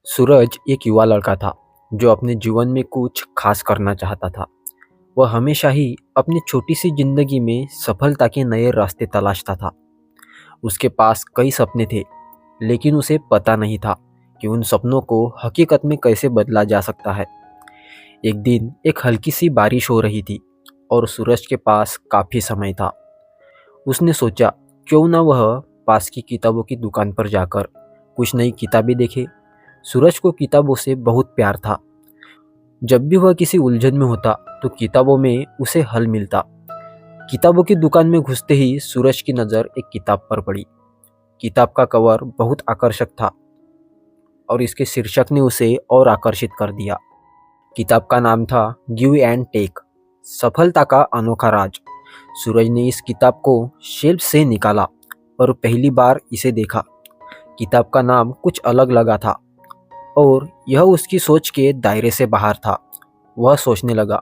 सूरज एक युवा लड़का था जो अपने जीवन में कुछ खास करना चाहता था। वह हमेशा ही अपनी छोटी सी जिंदगी में सफलता के नए रास्ते तलाशता था। उसके पास कई सपने थे, लेकिन उसे पता नहीं था कि उन सपनों को हकीकत में कैसे बदला जा सकता है। एक दिन एक हल्की सी बारिश हो रही थी और सूरज के पास काफ़ी समय था। उसने सोचा, क्यों ना वह पास की किताबों की दुकान पर जाकर कुछ नई किताबें देखे। सूरज को किताबों से बहुत प्यार था। जब भी वह किसी उलझन में होता तो किताबों में उसे हल मिलता। किताबों की दुकान में घुसते ही सूरज की नज़र एक किताब पर पड़ी। किताब का कवर बहुत आकर्षक था और इसके शीर्षक ने उसे और आकर्षित कर दिया। किताब का नाम था गिव एंड टेक, सफलता का अनोखा राज। सूरज ने इस किताब को शेल्फ से निकाला और पहली बार इसे देखा। किताब का नाम कुछ अलग लगा था और यह उसकी सोच के दायरे से बाहर था। वह सोचने लगा,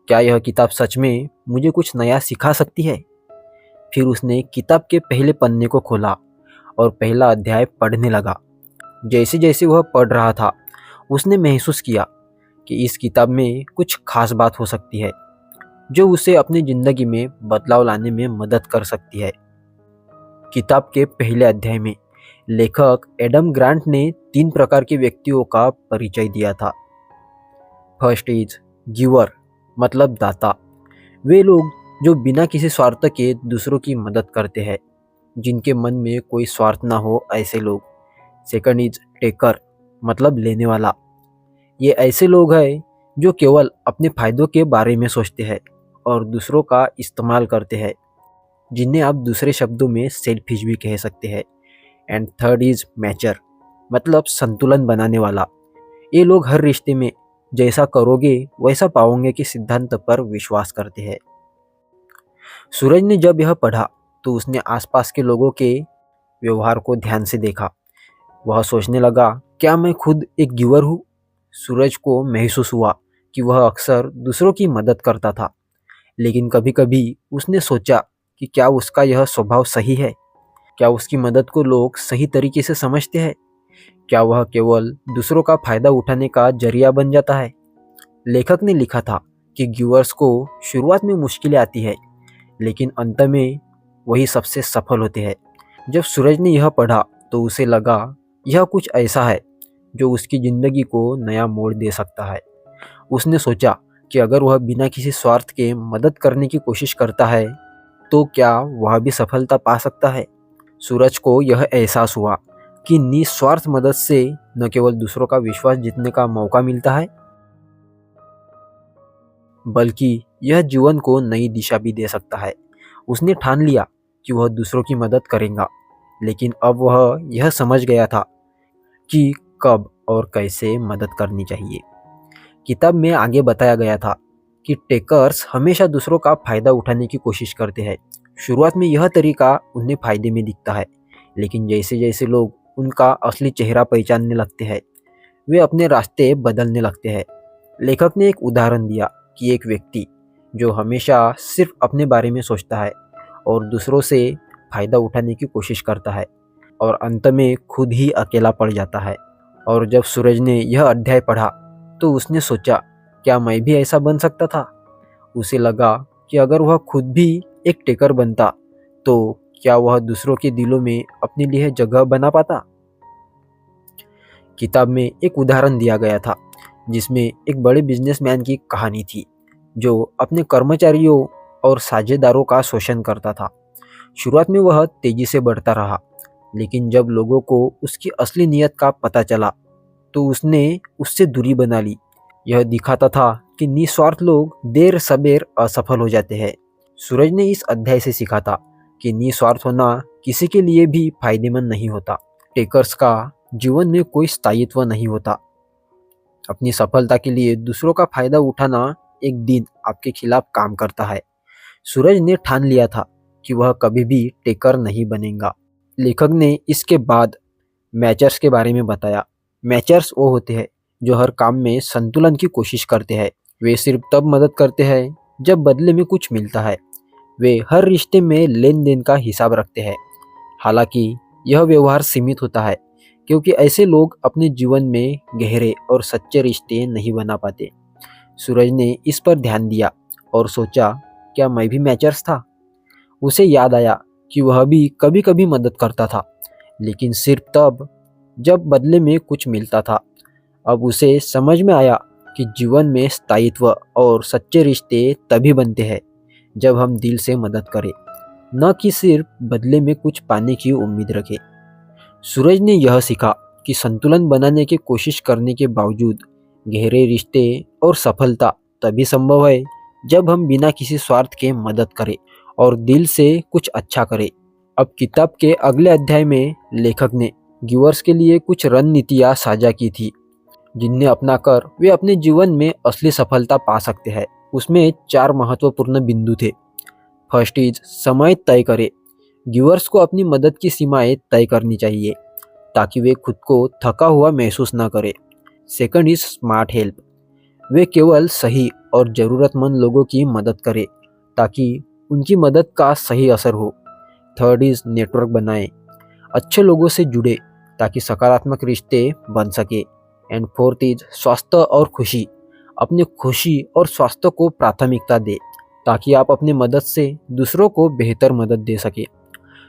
क्या यह किताब सच में मुझे कुछ नया सिखा सकती है? फिर उसने किताब के पहले पन्ने को खोला और पहला अध्याय पढ़ने लगा। जैसे जैसे वह पढ़ रहा था, उसने महसूस किया कि इस किताब में कुछ खास बात हो सकती है जो उसे अपनी ज़िंदगी में बदलाव लाने में मदद कर सकती है। किताब के पहले अध्याय में लेखक एडम ग्रांट ने 3 प्रकार के व्यक्तियों का परिचय दिया था। फर्स्ट इज गिवर, मतलब दाता। वे लोग जो बिना किसी स्वार्थ के दूसरों की मदद करते हैं, जिनके मन में कोई स्वार्थ ना हो, ऐसे लोग। सेकंड इज टेकर, मतलब लेने वाला। ये ऐसे लोग हैं जो केवल अपने फायदों के बारे में सोचते हैं और दूसरों का इस्तेमाल करते हैं, जिन्हें आप दूसरे शब्दों में सेल्फिश भी कह सकते हैं। एंड थर्ड इज मैचर, मतलब संतुलन बनाने वाला। ये लोग हर रिश्ते में जैसा करोगे वैसा पाओगे के सिद्धांत पर विश्वास करते हैं। सूरज ने जब यह पढ़ा तो उसने आसपास के लोगों के व्यवहार को ध्यान से देखा। वह सोचने लगा, क्या मैं खुद एक गिवर हूँ? सूरज को महसूस हुआ कि वह अक्सर दूसरों की मदद करता था, लेकिन कभी कभी उसने सोचा कि क्या उसका यह स्वभाव सही है? क्या उसकी मदद को लोग सही तरीके से समझते हैं? क्या वह केवल दूसरों का फायदा उठाने का जरिया बन जाता है? लेखक ने लिखा था कि गिवर्स को शुरुआत में मुश्किलें आती है, लेकिन अंत में वही सबसे सफल होते हैं। जब सूरज ने यह पढ़ा तो उसे लगा यह कुछ ऐसा है जो उसकी ज़िंदगी को नया मोड़ दे सकता है। उसने सोचा कि अगर वह बिना किसी स्वार्थ के मदद करने की कोशिश करता है तो क्या वह भी सफलता पा सकता है। सूरज को यह एहसास हुआ कि निस्वार्थ मदद से न केवल दूसरों का विश्वास जीतने का मौका मिलता है, बल्कि यह जीवन को नई दिशा भी दे सकता है। उसने ठान लिया कि वह दूसरों की मदद करेगा, लेकिन अब वह यह समझ गया था कि कब और कैसे मदद करनी चाहिए। किताब में आगे बताया गया था कि टेकर्स हमेशा दूसरों का फायदा उठाने की कोशिश करते हैं। शुरुआत में यह तरीका उन्हें फायदे में दिखता है, लेकिन जैसे जैसे लोग उनका असली चेहरा पहचानने लगते हैं, वे अपने रास्ते बदलने लगते हैं। लेखक ने एक उदाहरण दिया कि एक व्यक्ति जो हमेशा सिर्फ अपने बारे में सोचता है और दूसरों से फायदा उठाने की कोशिश करता है और अंत में खुद ही अकेला पड़ जाता है। और जब सूरज ने यह अध्याय पढ़ा तो उसने सोचा, क्या मैं भी ऐसा बन सकता था? उसे लगा कि अगर वह खुद भी एक टेकर बनता तो क्या वह दूसरों के दिलों में अपने लिए जगह बना पाता। किताब में एक उदाहरण दिया गया था जिसमें एक बड़े बिजनेसमैन की कहानी थी जो अपने कर्मचारियों और साझेदारों का शोषण करता था। शुरुआत में वह तेजी से बढ़ता रहा, लेकिन जब लोगों को उसकी असली नीयत का पता चला तो उसने उससे दूरी बना ली। यह दिखाता था कि निस्वार्थ लोग देर सबेर असफल हो जाते हैं। सूरज ने इस अध्याय से सीखा था कि निस्वार्थ होना किसी के लिए भी फायदेमंद नहीं होता। टेकर्स का जीवन में कोई स्थायित्व नहीं होता। अपनी सफलता के लिए दूसरों का फायदा उठाना एक दिन आपके खिलाफ काम करता है। सूरज ने ठान लिया था कि वह कभी भी टेकर नहीं बनेगा। लेखक ने इसके बाद मैचर्स के बारे में बताया। मैचर्स वो होते हैं जो हर काम में संतुलन की कोशिश करते हैं। वे सिर्फ तब मदद करते हैं जब बदले में कुछ मिलता है। वे हर रिश्ते में लेन देन का हिसाब रखते हैं। हालांकि यह व्यवहार सीमित होता है, क्योंकि ऐसे लोग अपने जीवन में गहरे और सच्चे रिश्ते नहीं बना पाते। सूरज ने इस पर ध्यान दिया और सोचा, क्या मैं भी मैचर्स था? उसे याद आया कि वह भी कभी कभी मदद करता था, लेकिन सिर्फ तब जब बदले में कुछ मिलता था। अब उसे समझ में आया कि जीवन में स्थायित्व और सच्चे रिश्ते तभी बनते हैं जब हम दिल से मदद करें, न कि सिर्फ बदले में कुछ पाने की उम्मीद रखें। सूरज ने यह सीखा कि संतुलन बनाने की कोशिश करने के बावजूद गहरे रिश्ते और सफलता तभी संभव है जब हम बिना किसी स्वार्थ के मदद करें और दिल से कुछ अच्छा करें। अब किताब के अगले अध्याय में लेखक ने गिवर्स के लिए कुछ रणनीतियाँ साझा की थी, जिन्हें अपनाकर वे अपने जीवन में असली सफलता पा सकते हैं। उसमें 4 महत्वपूर्ण बिंदु थे। फर्स्ट इज समय तय करें। गिवर्स को अपनी मदद की सीमाएं तय करनी चाहिए ताकि वे खुद को थका हुआ महसूस न करें। Second is smart help. वे केवल सही और ज़रूरतमंद लोगों की मदद करें ताकि उनकी मदद का सही असर हो। थर्ड इज नेटवर्क बनाएं। अच्छे लोगों से जुड़े ताकि सकारात्मक रिश्ते बन सके। एंड फोर्थ इज स्वास्थ्य और खुशी। अपने खुशी और स्वास्थ्य को प्राथमिकता दे ताकि आप अपनी मदद से दूसरों को बेहतर मदद दे सके।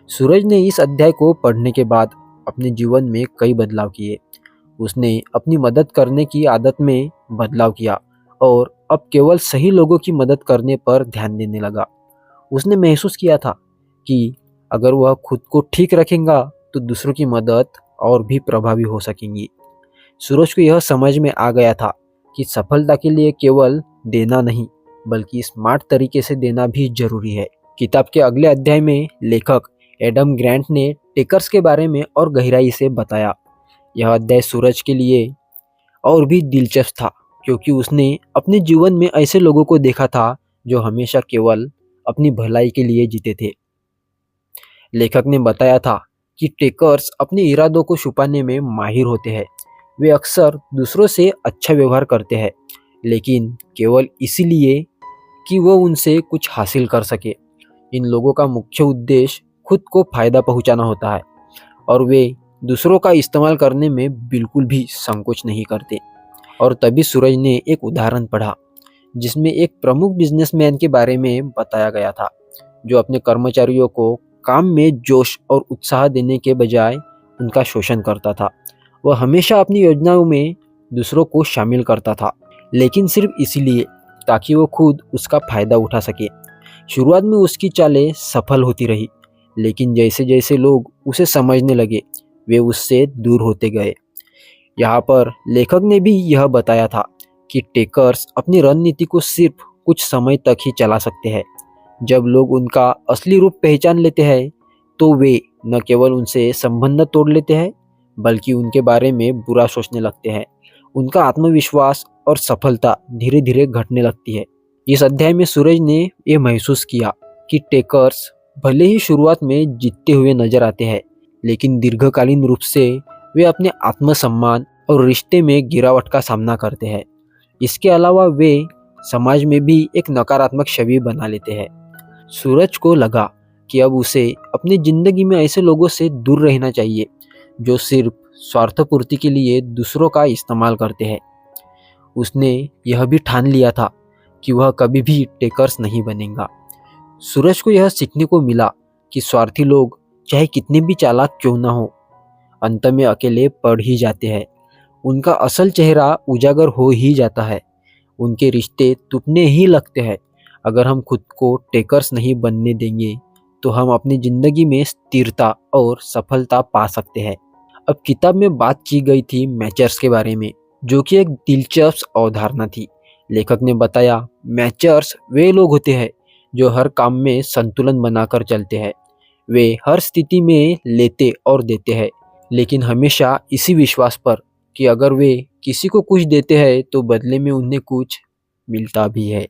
सूरज ने इस अध्याय को पढ़ने के बाद अपने जीवन में कई बदलाव किए। उसने अपनी मदद करने की आदत में बदलाव किया और अब केवल सही लोगों की मदद करने पर ध्यान देने लगा। उसने महसूस किया था कि अगर वह खुद को ठीक रखेगा तो दूसरों की मदद और भी प्रभावी हो सकेंगी। सूरज को यह समझ में आ गया था कि सफलता के लिए केवल देना नहीं बल्कि स्मार्ट तरीके से देना भी जरूरी है। किताब के अगले अध्याय में लेखक एडम ग्रांट ने टेकर्स के बारे में और गहराई से बताया। यह अध्याय सूरज के लिए और भी दिलचस्प था क्योंकि उसने अपने जीवन में ऐसे लोगों को देखा था जो हमेशा केवल अपनी भलाई के लिए जीते थे। लेखक ने बताया था कि टेकर्स अपने इरादों को छुपाने में माहिर होते हैं। वे अक्सर दूसरों से अच्छा व्यवहार करते हैं, लेकिन केवल इसीलिए कि वो उनसे कुछ हासिल कर सके। इन लोगों का मुख्य उद्देश्य खुद को फायदा पहुंचाना होता है और वे दूसरों का इस्तेमाल करने में बिल्कुल भी संकोच नहीं करते। और तभी सूरज ने एक उदाहरण पढ़ा जिसमें एक प्रमुख बिजनेसमैन के बारे में बताया गया था जो अपने कर्मचारियों को काम में जोश और उत्साह देने के बजाय उनका शोषण करता था। वह हमेशा अपनी योजनाओं में दूसरों को शामिल करता था, लेकिन सिर्फ इसीलिए ताकि वो खुद उसका फायदा उठा सके। शुरुआत में उसकी चालें सफल होती रही, लेकिन जैसे जैसे लोग उसे समझने लगे वे उससे दूर होते गए। यहाँ पर लेखक ने भी यह बताया था कि टेकर्स अपनी रणनीति को सिर्फ कुछ समय तक ही चला सकते हैं। जब लोग उनका असली रूप पहचान लेते हैं तो वे न केवल उनसे संबंध तोड़ लेते हैं बल्कि उनके बारे में बुरा सोचने लगते हैं। उनका आत्मविश्वास और सफलता धीरे धीरे घटने लगती है। इस अध्याय में सूरज ने यह महसूस किया कि टेकर्स भले ही शुरुआत में जीतते हुए नजर आते हैं, लेकिन दीर्घकालीन रूप से वे अपने आत्मसम्मान और रिश्ते में गिरावट का सामना करते हैं। इसके अलावा वे समाज में भी एक नकारात्मक छवि बना लेते हैं। सूरज को लगा कि अब उसे अपनी जिंदगी में ऐसे लोगों से दूर रहना चाहिए जो सिर्फ स्वार्थपूर्ति के लिए दूसरों का इस्तेमाल करते हैं। उसने यह भी ठान लिया था कि वह कभी भी टेकर्स नहीं बनेगा। सूरज को यह सीखने को मिला कि स्वार्थी लोग चाहे कितने भी चालाक क्यों ना हो, अंत में अकेले पड़ ही जाते हैं। उनका असल चेहरा उजागर हो ही जाता है। उनके रिश्ते टूटने ही लगते हैं। अगर हम खुद को टेकर्स नहीं बनने देंगे तो हम अपनी ज़िंदगी में स्थिरता और सफलता पा सकते हैं। अब किताब में बात की गई थी मैचर्स के बारे में, जो कि एक दिलचस्प अवधारणा थी। लेखक ने बताया, मैचर्स वे लोग होते हैं जो हर काम में संतुलन बनाकर चलते हैं। वे हर स्थिति में लेते और देते हैं, लेकिन हमेशा इसी विश्वास पर कि अगर वे किसी को कुछ देते हैं तो बदले में उन्हें कुछ मिलता भी है।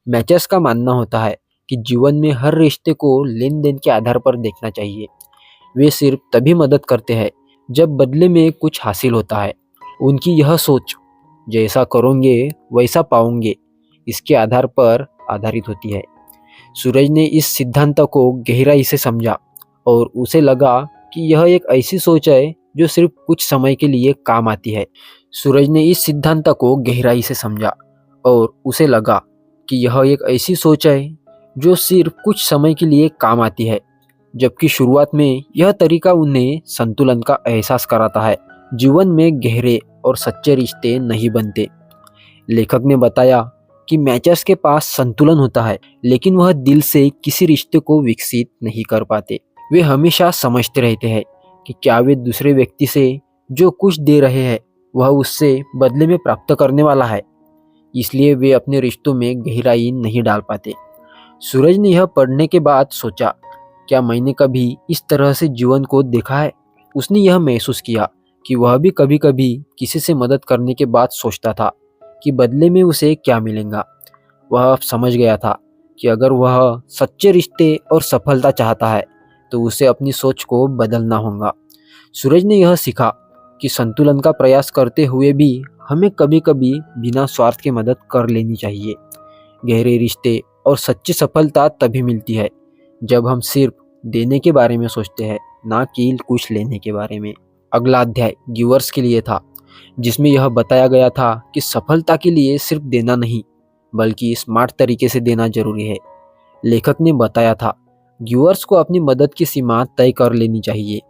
मैचर्स का मानना होता है कि जीवन में हर रिश्ते को लेन देन के आधार पर देखना चाहिए। वे सिर्फ तभी मदद करते हैं जब बदले में कुछ हासिल होता है। उनकी यह सोच जैसा करोगे वैसा पाओगे इसके आधार पर आधारित होती है। सूरज ने इस सिद्धांत को गहराई से समझा और उसे लगा कि यह एक ऐसी सोच है जो सिर्फ कुछ समय के लिए काम आती है। सूरज ने इस सिद्धांत को गहराई से समझा और उसे लगा कि यह एक ऐसी सोच है जो सिर्फ कुछ समय के लिए काम आती है, जबकि शुरुआत में यह तरीका उन्हें संतुलन का एहसास कराता है। जीवन में गहरे और सच्चे रिश्ते नहीं बनते। लेखक ने बताया कि मैचर्स के पास संतुलन होता है, लेकिन वह दिल से किसी रिश्ते को विकसित नहीं कर पाते। वे हमेशा समझते रहते हैं कि क्या वे दूसरे व्यक्ति से जो कुछ दे रहे हैं वह उससे बदले में प्राप्त करने वाला है, इसलिए वे अपने रिश्तों में गहराई नहीं डाल पाते। सूरज ने यह पढ़ने के बाद सोचा, क्या मैंने कभी इस तरह से जीवन को देखा है? उसने यह महसूस किया कि वह भी कभी कभी किसी से मदद करने के बाद सोचता था कि बदले में उसे क्या मिलेगा। वह अब समझ गया था कि अगर वह सच्चे रिश्ते और सफलता चाहता है तो उसे अपनी सोच को बदलना होगा। सूरज ने यह सीखा कि संतुलन का प्रयास करते हुए भी हमें कभी कभी बिना स्वार्थ के मदद कर लेनी चाहिए। गहरे रिश्ते और सच्ची सफलता तभी मिलती है जब हम सिर्फ देने के बारे में सोचते हैं, ना कि कुछ लेने के बारे में। अगला अध्याय गिवर्स के लिए था, जिसमें यह बताया गया था कि सफलता के लिए सिर्फ देना नहीं बल्कि स्मार्ट तरीके से देना जरूरी है। लेखक ने बताया था, गिवर्स को अपनी मदद की सीमा तय कर लेनी चाहिए।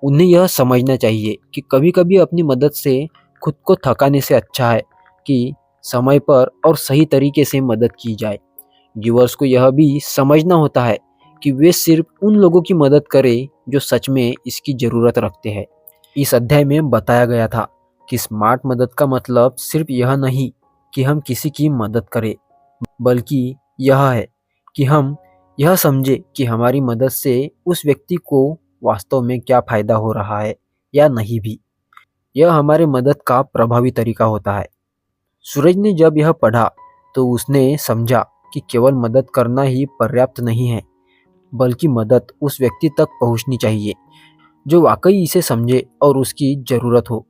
उन्हें यह समझना चाहिए कि कभी कभी अपनी मदद से खुद को थकाने से अच्छा है कि समय पर और सही तरीके से मदद की जाए। गिवर्स को यह भी समझना होता है कि वे सिर्फ उन लोगों की मदद करें जो सच में इसकी ज़रूरत रखते हैं। इस अध्याय में बताया गया था कि स्मार्ट मदद का मतलब सिर्फ यह नहीं कि हम किसी की मदद करें, बल्कि यह है कि हम यह समझें कि हमारी मदद से उस व्यक्ति को वास्तव में क्या फ़ायदा हो रहा है या नहीं भी। यह हमारे मदद का प्रभावी तरीका होता है। सूरज ने जब यह पढ़ा तो उसने समझा कि केवल मदद करना ही पर्याप्त नहीं है, बल्कि मदद उस व्यक्ति तक पहुंचनी चाहिए जो वाकई इसे समझे और उसकी ज़रूरत हो।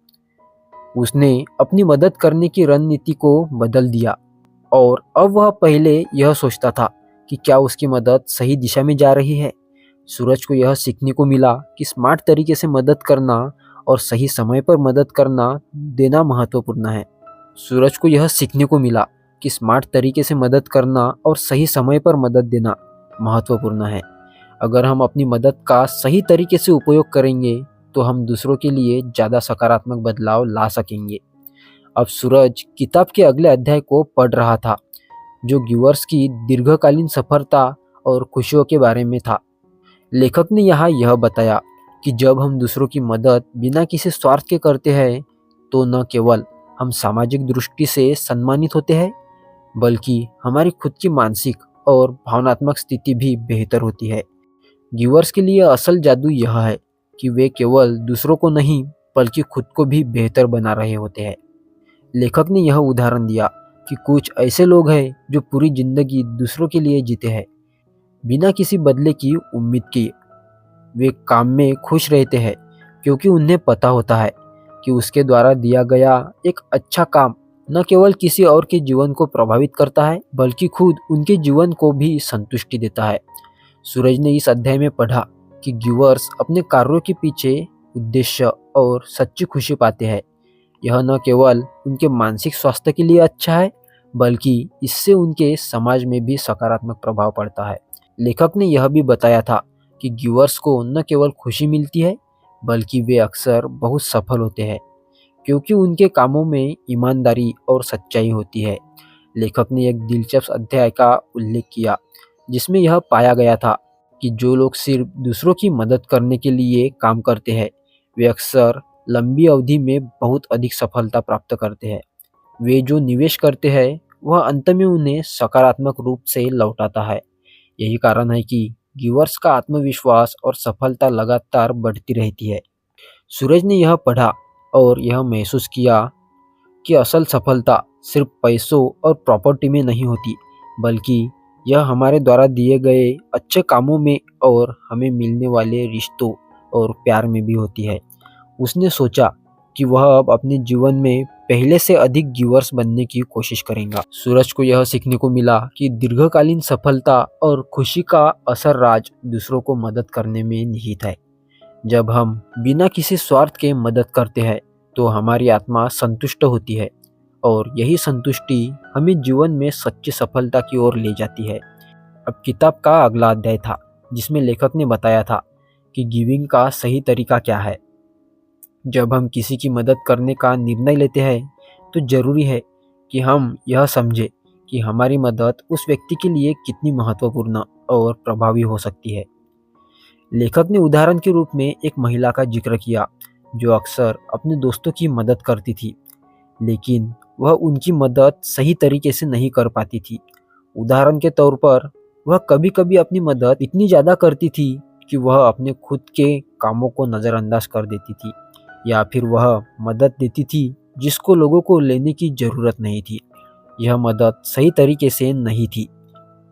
उसने अपनी मदद करने की रणनीति को बदल दिया और अब वह पहले यह सोचता था कि क्या उसकी मदद सही दिशा में जा रही है। सूरज को यह सीखने को मिला कि स्मार्ट तरीके से मदद करना और सही समय पर मदद करना देना महत्वपूर्ण है। सूरज को यह सीखने को मिला कि स्मार्ट तरीके से मदद करना और सही समय पर मदद देना महत्वपूर्ण है। अगर हम अपनी मदद का सही तरीके से उपयोग करेंगे तो हम दूसरों के लिए ज़्यादा सकारात्मक बदलाव ला सकेंगे। अब सूरज किताब के अगले अध्याय को पढ़ रहा था, जो गिवर्स की दीर्घकालीन सफलता और खुशियों के बारे में था। लेखक ने यहाँ यह बताया कि जब हम दूसरों की मदद बिना किसी स्वार्थ के करते हैं तो न केवल हम सामाजिक दृष्टि से सम्मानित होते हैं, बल्कि हमारी खुद की मानसिक और भावनात्मक स्थिति भी बेहतर होती है। गिवर्स के लिए असल जादू यह है कि वे केवल दूसरों को नहीं बल्कि खुद को भी बेहतर बना रहे होते हैं। लेखक ने यह उदाहरण दिया कि कुछ ऐसे लोग हैं जो पूरी जिंदगी दूसरों के लिए जीते हैं, बिना किसी बदले की उम्मीद किए। वे काम में खुश रहते हैं क्योंकि उन्हें पता होता है कि उसके द्वारा दिया गया एक अच्छा काम न केवल किसी और के जीवन को प्रभावित करता है बल्कि खुद उनके जीवन को भी संतुष्टि देता है। सूरज ने इस अध्याय में पढ़ा कि गिवर्स अपने कार्यों के पीछे उद्देश्य और सच्ची खुशी पाते हैं। यह न केवल उनके मानसिक स्वास्थ्य के लिए अच्छा है बल्कि इससे उनके समाज में भी सकारात्मक प्रभाव पड़ता है। लेखक ने यह भी बताया था कि गिवर्स को न केवल खुशी मिलती है बल्कि वे अक्सर बहुत सफल होते हैं क्योंकि उनके कामों में ईमानदारी और सच्चाई होती है। लेखक ने एक दिलचस्प अध्याय का उल्लेख किया जिसमें यह पाया गया था कि जो लोग सिर्फ दूसरों की मदद करने के लिए काम करते हैं वे अक्सर लंबी अवधि में बहुत अधिक सफलता प्राप्त करते हैं। वे जो निवेश करते हैं वह अंत में उन्हें सकारात्मक रूप से लौटाता है। यही कारण है कि गिवर्स का आत्मविश्वास और सफलता लगातार बढ़ती रहती है। सूरज ने यह पढ़ा और यह महसूस किया कि असल सफलता सिर्फ पैसों और प्रॉपर्टी में नहीं होती, बल्कि यह हमारे द्वारा दिए गए अच्छे कामों में और हमें मिलने वाले रिश्तों और प्यार में भी होती है। उसने सोचा कि वह अब अपने जीवन में पहले से अधिक गिवर्स बनने की कोशिश करेगा। सूरज को यह सीखने को मिला कि दीर्घकालीन सफलता और खुशी का असर राज दूसरों को मदद करने में निहित है। जब हम बिना किसी स्वार्थ के मदद करते हैं तो हमारी आत्मा संतुष्ट होती है और यही संतुष्टि हमें जीवन में सच्ची सफलता की ओर ले जाती है। अब किताब का अगला अध्याय था जिसमें लेखक ने बताया था कि गिविंग का सही तरीका क्या है। जब हम किसी की मदद करने का निर्णय लेते हैं तो जरूरी है कि हम यह समझें कि हमारी मदद उस व्यक्ति के लिए कितनी महत्वपूर्ण और प्रभावी हो सकती है। लेखक ने उदाहरण के रूप में एक महिला का जिक्र किया जो अक्सर अपने दोस्तों की मदद करती थी, लेकिन वह उनकी मदद सही तरीके से नहीं कर पाती थी। उदाहरण के तौर पर वह कभी-कभी अपनी मदद इतनी ज़्यादा करती थी कि वह अपने खुद के कामों को नज़रअंदाज कर देती थी, या फिर वह मदद देती थी जिसको लोगों को लेने की ज़रूरत नहीं थी। यह मदद सही तरीके से नहीं थी।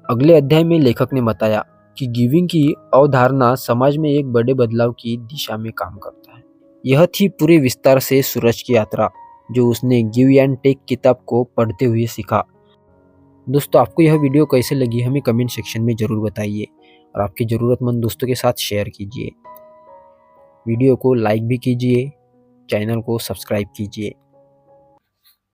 अगले अध्याय में लेखक ने बताया कि गिविंग की अवधारणा समाज में एक बड़े बदलाव की दिशा में काम करता है। यह थी पूरे विस्तार से सूरज की यात्रा जो उसने गिव एंड टेक किताब को पढ़ते हुए सीखा। दोस्तों, आपको यह वीडियो कैसे लगी हमें कमेंट सेक्शन में ज़रूर बताइए और आपके ज़रूरतमंद दोस्तों के साथ शेयर कीजिए। वीडियो को लाइक भी कीजिए, चैनल को सब्सक्राइब कीजिए।